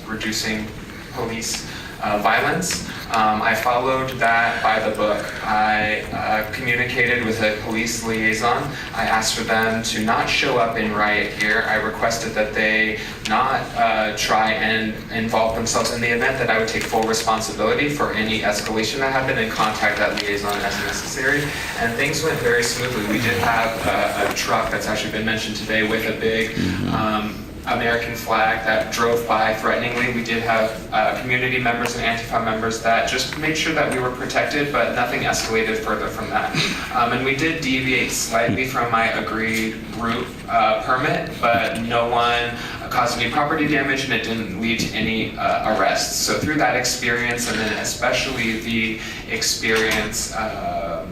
reducing police violence. I followed that by the book. I communicated with a police liaison. I asked for them to not show up in riot gear. I requested that they not try and involve themselves in the event, that I would take full responsibility for any escalation that happened and contact that liaison as necessary. And things went very smoothly. We did have a truck that's actually been mentioned today with a big American flag that drove by threateningly. We did have community members and Antifa members that just made sure that we were protected, but nothing escalated further from that. And we did deviate slightly from my agreed route permit, but no one caused any property damage and it didn't lead to any arrests. So through that experience, and then especially the experience, I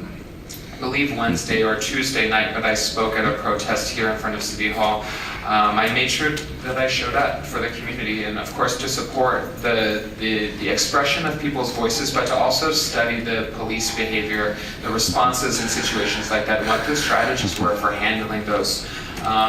believe Wednesday or Tuesday night, but I spoke at a protest here in front of City Hall. I made sure that I showed up for the community, and of course to support the expression of people's voices, but to also study the police behavior, the responses in situations like that, and what the strategies were for handling those.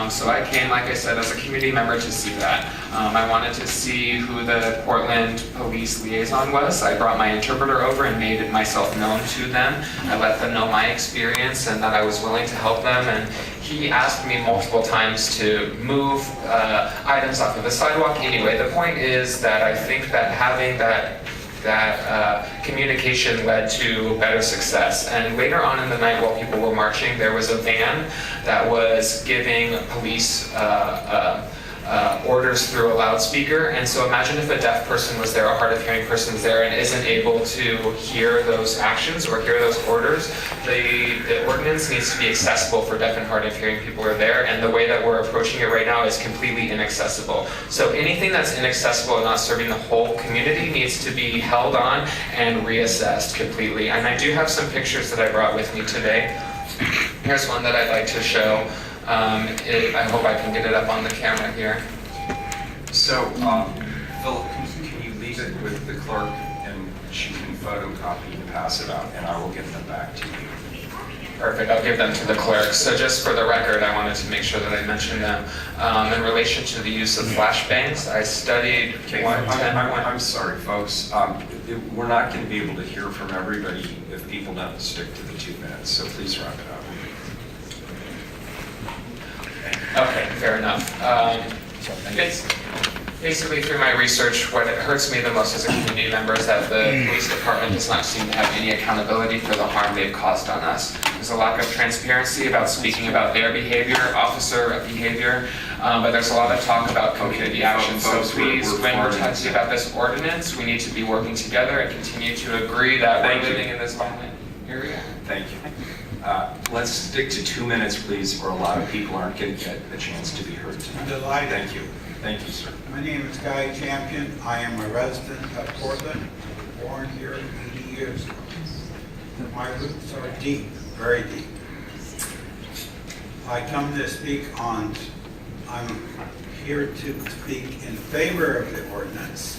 So I came, like I said, as a community member to see that. I wanted to see who the Portland police liaison was. I brought my interpreter over and made myself known to them. I let them know my experience and that I was willing to help them. And he asked me multiple times to move items off of the sidewalk. Anyway, the point is that I think that having that communication led to better success. And later on in the night, while people were marching, there was a van that was giving police orders through a loudspeaker. And so imagine if a deaf person was there, a hard of hearing person is there, and isn't able to hear those actions or hear those orders. The ordinance needs to be accessible for deaf and hard of hearing people who are there, and the way that we're approaching it right now is completely inaccessible. So anything that's inaccessible and not serving the whole community needs to be held on and reassessed completely. And I do have some pictures that I brought with me today. Here's one that I'd like to show. I hope I can get it up on the camera here. So, Philip, can you leave it with the clerk and she can photocopy and pass it out, and I will give them back to you. Perfect, I'll give them to the clerk. So just for the record, I wanted to make sure that I mentioned them. In relation to the use of flashbangs, I studied I'm sorry, folks. We're not going to be able to hear from everybody if people don't stick to the 2 minutes, so please wrap it up. Okay, fair enough. Basically, through my research, what hurts me the most as a community member is that the police department does not seem to have any accountability for the harm they've caused on us. There's a lack of transparency about speaking about their behavior, officer behavior, but there's a lot of talk about community action. So please, when we're talking about this ordinance, we need to be working together and continue to agree that we're living in this violent area. Thank you. Let's stick to 2 minutes, please, or a lot of people aren't going to get a chance to be heard tonight. I'm delighted. Thank you. Thank you, sir. My name is Guy Champion. I am a resident of Portland, born here 80 years ago. My roots are deep, very deep. I come to speak on, I'm here to speak in favor of the ordinance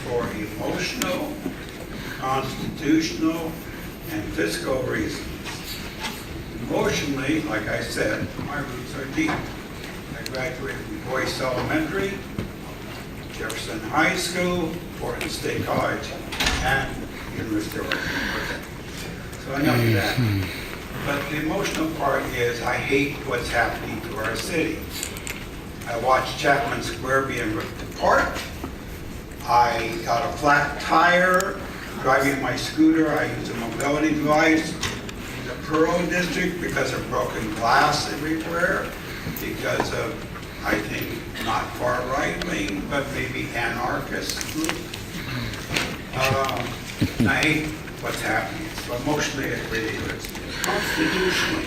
for emotional, constitutional, and fiscal reasons. Emotionally, like I said, my roots are deep. I graduated from Boyce Elementary, Jefferson High School, Portland State College, and University of Oregon. So enough of that. But the emotional part is I hate what's happening to our city. I watched Chapman Square being ripped apart. I got a flat tire. Driving my scooter, I use a mobility device in the Pearl District because of broken glass everywhere, because of, I think, not far right-wing, but maybe anarchist group. I hate what's happening. So emotionally, it really hurts. Constitutionally,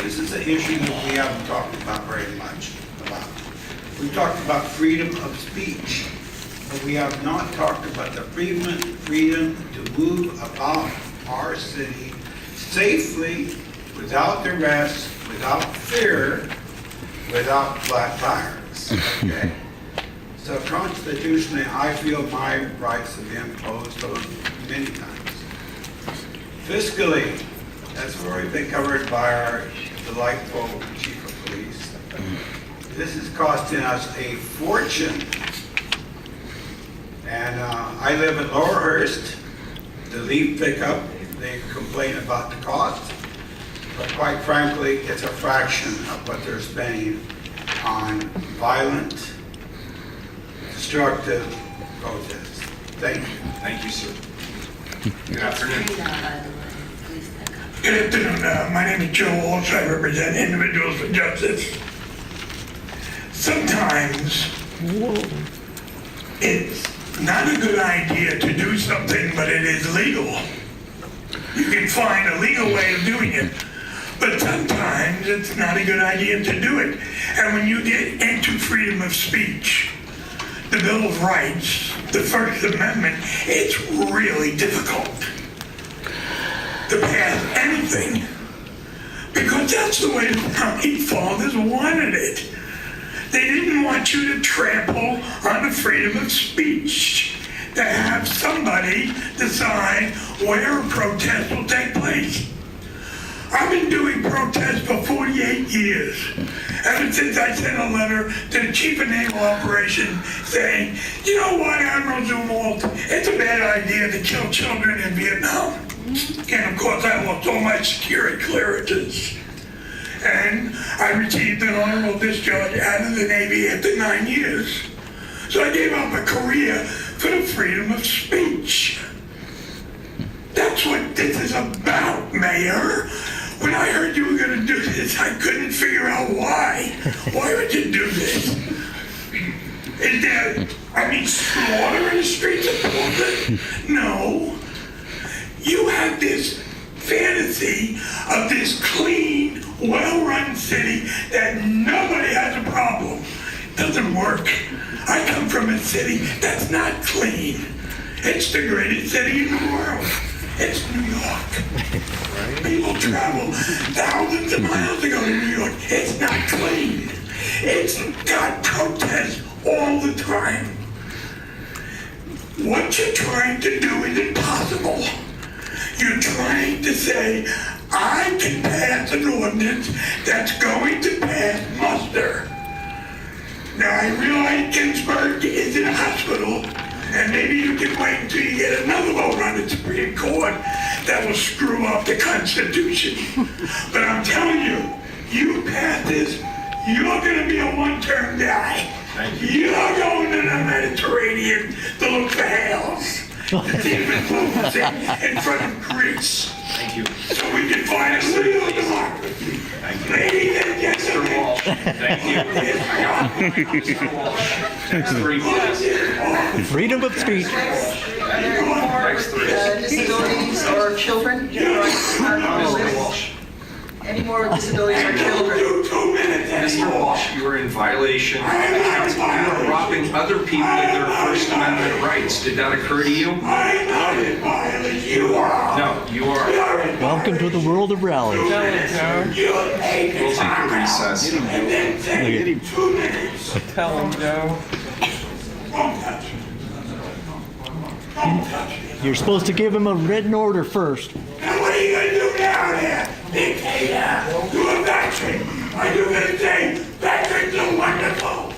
this is an issue that we haven't talked about very much about. We talked about freedom of speech. But we have not talked about the freedom to move about our city safely, without arrest, without fear, without flat tires. Okay? So constitutionally, I feel my rights have been imposed on many times. Fiscally, that's already been covered by our delightful chief of police. This is costing us a fortune. And I live in Lowerhurst. The leaf pickup, they complain about the cost. But quite frankly, it's a fraction of what they're spending on violent, destructive protests. Thank you. Thank you, sir. Good afternoon. Good afternoon. My name is Joe Walsh. I represent Individuals for Justice. Sometimes it's not a good idea to do something, but it is legal. You can find a legal way of doing it, but sometimes it's not a good idea to do it. And when you get into freedom of speech, the Bill of Rights, the First Amendment, it's really difficult to pass anything, because that's the way the founding fathers wanted it. They didn't want you to trample on the freedom of speech, to have somebody decide where a protest will take place. I've been doing protests for 48 years, ever since I sent a letter to the Chief of Naval Operations saying, you know what, Admiral Zumwalt, it's a bad idea to kill children in Vietnam. And of course, I lost all my security clearances. And I received an honorable discharge out of the Navy after 9 years. So I gave up a career for the freedom of speech. That's what this is about, Mayor. When I heard you were going to do this, I couldn't figure out why. Why would you do this? Is there, slaughter in the streets of Portland? No. You have this fantasy of this clean, well-run city that nobody has a problem. Doesn't work. I come from a city that's not clean. It's the greatest city in the world. It's New York. People travel thousands of miles to go to New York. It's not clean. It's got protests all the time. What you're trying to do is impossible. You're trying to say, I can pass an ordinance that's going to pass muster. Now, I realize Ginsburg is in a hospital, and maybe you can wait until you get another vote on the Supreme Court that will screw up the Constitution. But I'm telling you, you pass this, you're going to be a one-term guy. You're going to the Mediterranean to look for whales. To see if it's moving in front of Greece. Thank you. So we can find a real democracy. Thank you. Ladies and gentlemen. Walsh, thank you. Mr. Walsh, next three, please. Freedom of speech. Next three. Disabilities or children? Mr. Walsh. Any more disabilities or children? Do 2 minutes Mr. anymore. Walsh, you are in violation of the council. You are robbing other people of their First Amendment rights. Did that occur to you? I'm not in violence. You are. No, you are. Welcome to the world of rallies. You take We'll take a recess. and then say Look 2 minutes. Tell him, Joe. Don't touch me. Don't touch me. You're supposed to give him a written order first. Now what are you going to do now there? Dictator to a veteran. Are you going to say veterans are wonderful?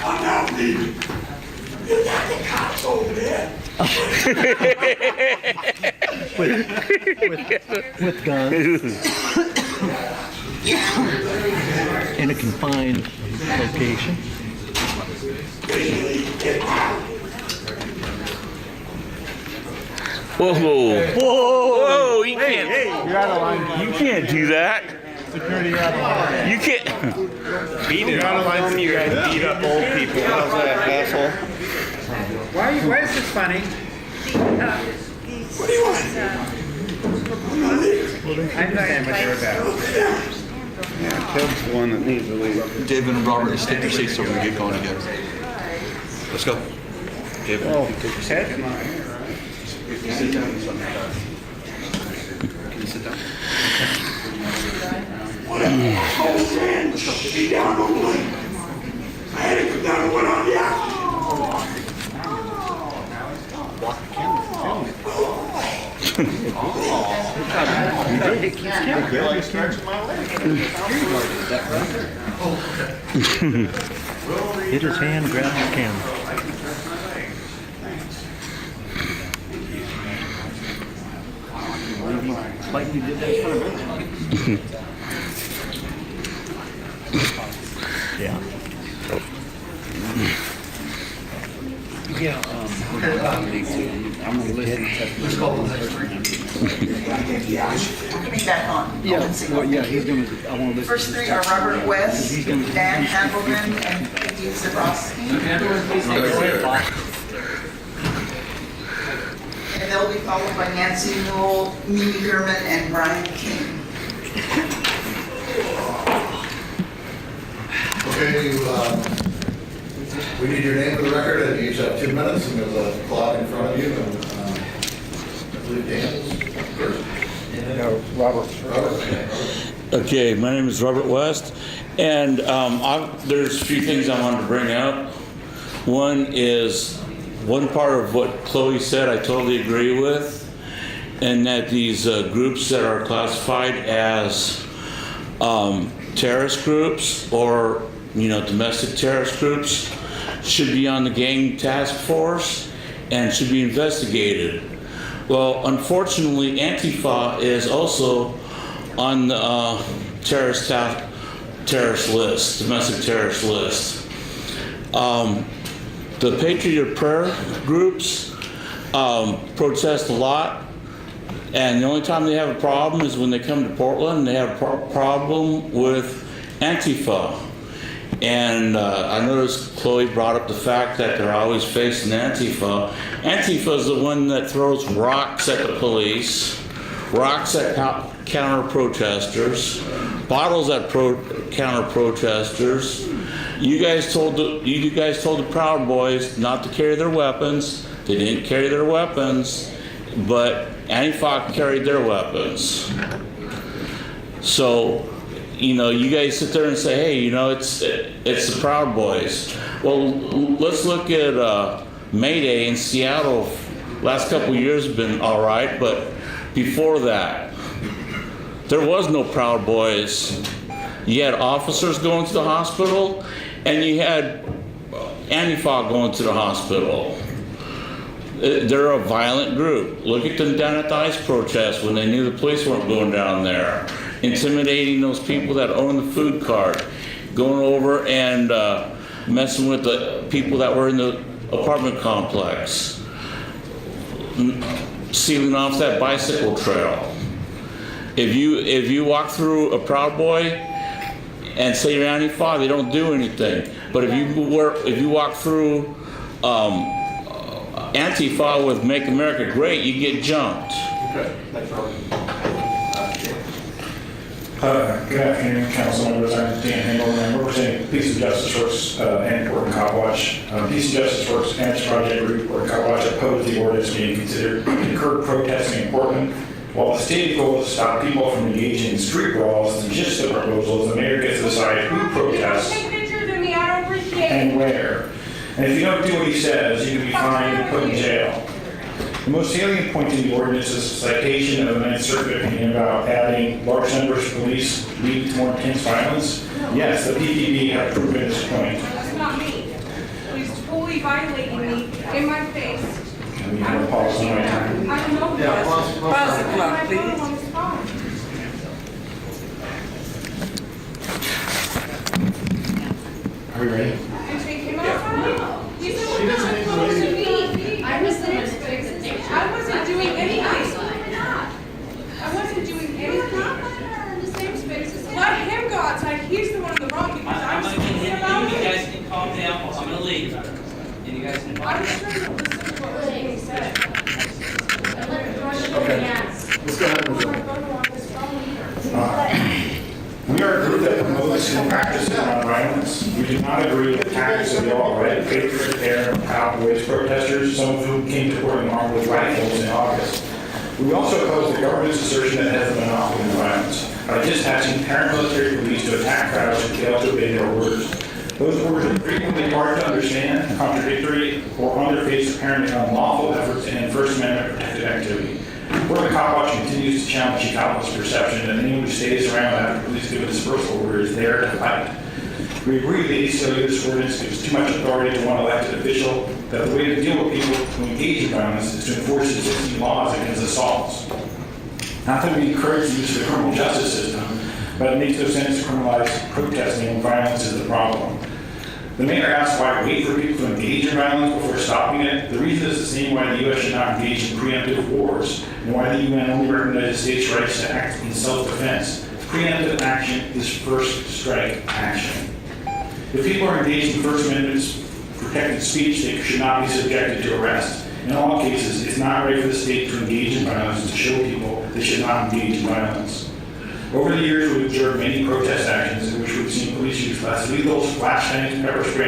I'm not leaving. You got the cops over there. With guns. In a confined location. Get out. Whoa, whoa, whoa! You can't. You're out of line. You can't do that. Security, you're out of line. You can't. You're out of line. You guys beat up old people. How's that, asshole? Why is this funny? What do you want? I understand what you're about. Yeah, Kev's the one that needs to leave. David and Robert, just take your seats so we can get going again. Let's go. David. Oh, Ted's not here. Sit down. Can you sit down? What a whole man. Be down on the lane. I had to come down and went on the outside. He keeps killing me. Like stretching my leg. Hit his hand, grab the camera. Like you did that for a Yeah. Put me back on. Yeah, he's gonna, I want to First three are Robert West, Dan Handelman, and Peggy Zabrowski. And they'll be followed by Nancy Newell, Mimi German, and Brian King. Okay, we need your name for the record, and you each have 2 minutes, and there's a clock in front of you, and I believe Dan is first. Robert. Okay, my name is Robert West, and there's a few things I wanted to bring up. One is, one part of what Chloe said I totally agree with, and that these groups that are classified as terrorist groups or, domestic terrorist groups should be on the gang task force and should be investigated. Well, unfortunately, Antifa is also on the terrorist list, domestic terrorist list. The Patriot Prayer groups protest a lot, and the only time they have a problem is when they come to Portland. They have a problem with Antifa. And I noticed Chloe brought up the fact that they're always facing Antifa. Antifa is the one that throws rocks at the police, rocks at counter protesters, bottles at counter protesters. You guys told the Proud Boys not to carry their weapons. They didn't carry their weapons, but Antifa carried their weapons. So, you guys sit there and say, hey, it's the Proud Boys. Well, let's look at May Day in Seattle. Last couple of years have been all right, but before that, there was no Proud Boys. You had officers going to the hospital, and you had Antifa going to the hospital. They're a violent group. Look at them down at the ICE protest when they knew the police weren't going down there, intimidating those people that own the food cart, going over and messing with the people that were in the apartment complex, sealing off that bicycle trail. If you walk through a Proud Boy and say you're Antifa, they don't do anything. But if you walk through Antifa with Make America Great, you get jumped. Okay, thanks, Robert. Good afternoon, council members. I'm Dan Handel, and I'm representing Peace and Justice Works and Portland Cop Watch. Peace and Justice Works and its project group, Portland Cop Watch, oppose the ordinance being considered to curb protesting in Portland. While the stated goal is to stop people from engaging in street brawls, the gist of the proposal is the mayor gets to decide who protests and where. And if you don't do what he says, you can be fined and put in jail. The most salient point in the ordinance is a citation of a Ninth Circuit opinion about adding large numbers of police leading to more intense violence. Yes, the PPB have proven this point. That's not me. He's totally violating me in my face. Can we have a pause on my time? I don't know. Yeah, pause the clock, please. Are we ready? And take him outside. He said we're not supposed to be. I was there. I wasn't doing anything. I wasn't doing anything. Let him go outside. He's the one in the wrong because I'm speaking about You it. guys can calm down. I'm gonna leave. And you guys can. I'm just trying to listen to what was being said. Let's go ahead with We are a group that promotes and practices nonviolence. We do not agree with the tactics of the alt-right, Patriot Prayer, and Proud Boys protesters, some of whom came to Portland armed with rifles in August. We also oppose the government's assertion that it has a monopoly on violence by dispatching paramilitary police to attack crowds and fail to obey their orders. Those orders are frequently hard to understand, contradictory, or on their face apparently unlawful efforts and First Amendment protected activity. Portland Cop Watch continues to challenge Chicago's perception that anyone who stays around after police give a dispersal order is there to fight. We agree that ACLU this ordinance gives too much authority to one elected official, that the way to deal with people who engage in violence is to enforce existing laws against assaults. Not that we encourage the use of the criminal justice system, but it makes no sense to criminalize protesting when violence is the problem. The mayor asked why wait for people to engage in violence before stopping it. The reason is the same why the U.S. should not engage in preemptive wars, and why the UN only recognizes states' rights to act in self-defense. Preemptive action is first strike action. If people are engaged in First Amendment protected speech, they should not be subjected to arrest. In all cases, it's not right for the state to engage in violence and to show people they should not engage in violence. Over the years, we've observed many protest actions in which we've seen police use less lethal, flash bangs, pepper spray,